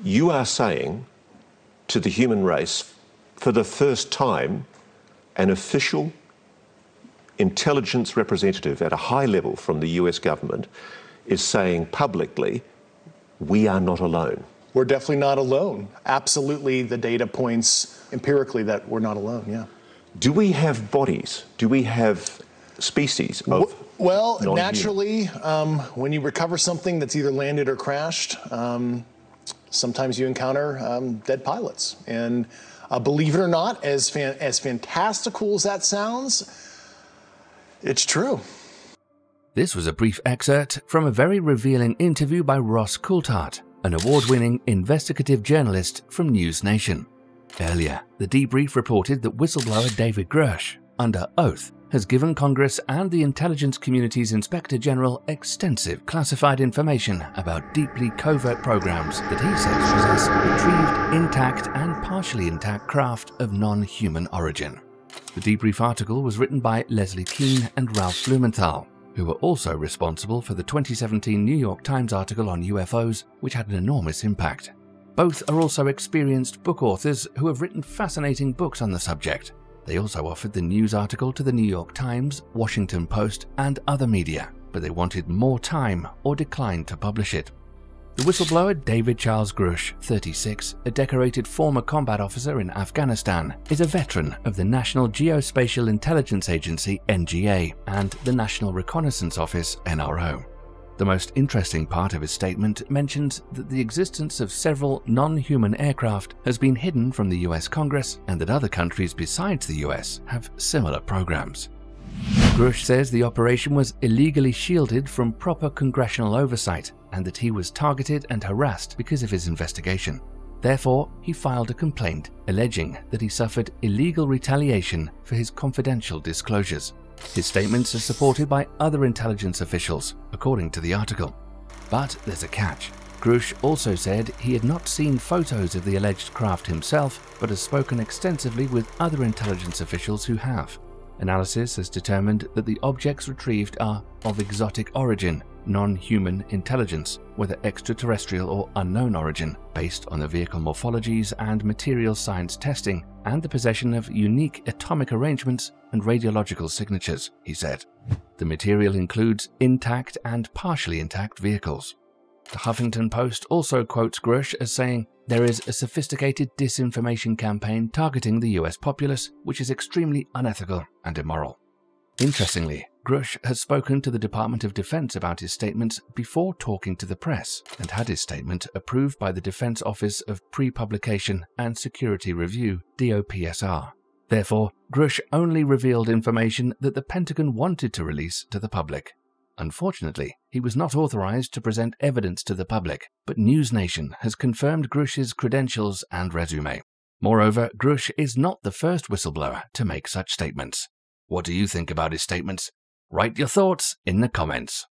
You are saying to the human race, for the first time, an official intelligence representative at a high level from the US government is saying publicly, we are not alone. We're definitely not alone. Absolutely, the data points empirically that we're not alone, yeah. Do we have bodies? Do we have species of Well, non-human? naturally, when you recover something that's either landed or crashed, sometimes you encounter dead pilots. And believe it or not, as fantastical as that sounds, it's true. This was a brief excerpt from a very revealing interview by Ross Coulthart, an award-winning investigative journalist from News Nation. Earlier, the Debrief reported that whistleblower David Grusch, under oath, has given Congress and the intelligence community's Inspector General extensive classified information about deeply covert programs that he says possess retrieved, intact and partially intact craft of non-human origin. The Debrief article was written by Leslie Kean and Ralph Blumenthal, who were also responsible for the 2017 New York Times article on UFOs, which had an enormous impact. Both are also experienced book authors who have written fascinating books on the subject. They also offered the news article to the New York Times, Washington Post, and other media, but they wanted more time or declined to publish it. The whistleblower David Charles Grusch, 36, a decorated former combat officer in Afghanistan, is a veteran of the National Geospatial Intelligence Agency (NGA) and the National Reconnaissance Office (NRO). The most interesting part of his statement mentions that the existence of several non-human aircraft has been hidden from the US Congress and that other countries besides the US have similar programs. Grusch says the operation was illegally shielded from proper congressional oversight and that he was targeted and harassed because of his investigation. Therefore, he filed a complaint alleging that he suffered illegal retaliation for his confidential disclosures. His statements are supported by other intelligence officials, according to the article. But there's a catch. Grusch also said he had not seen photos of the alleged craft himself, but has spoken extensively with other intelligence officials who have. Analysis has determined that the objects retrieved are of exotic origin, non-human intelligence, whether extraterrestrial or unknown origin, based on the vehicle morphologies and material science testing, and the possession of unique atomic arrangements and radiological signatures, he said. The material includes intact and partially intact vehicles. The Huffington Post also quotes Grusch as saying, "There is a sophisticated disinformation campaign targeting the US populace, which is extremely unethical and immoral." Interestingly, Grusch has spoken to the Department of Defense about his statements before talking to the press and had his statement approved by the Defense Office of Pre-Publication and Security Review, DOPSR. Therefore, Grusch only revealed information that the Pentagon wanted to release to the public. Unfortunately, he was not authorized to present evidence to the public, but News Nation has confirmed Grusch's credentials and resume. Moreover, Grusch is not the first whistleblower to make such statements. What do you think about his statements? Write your thoughts in the comments.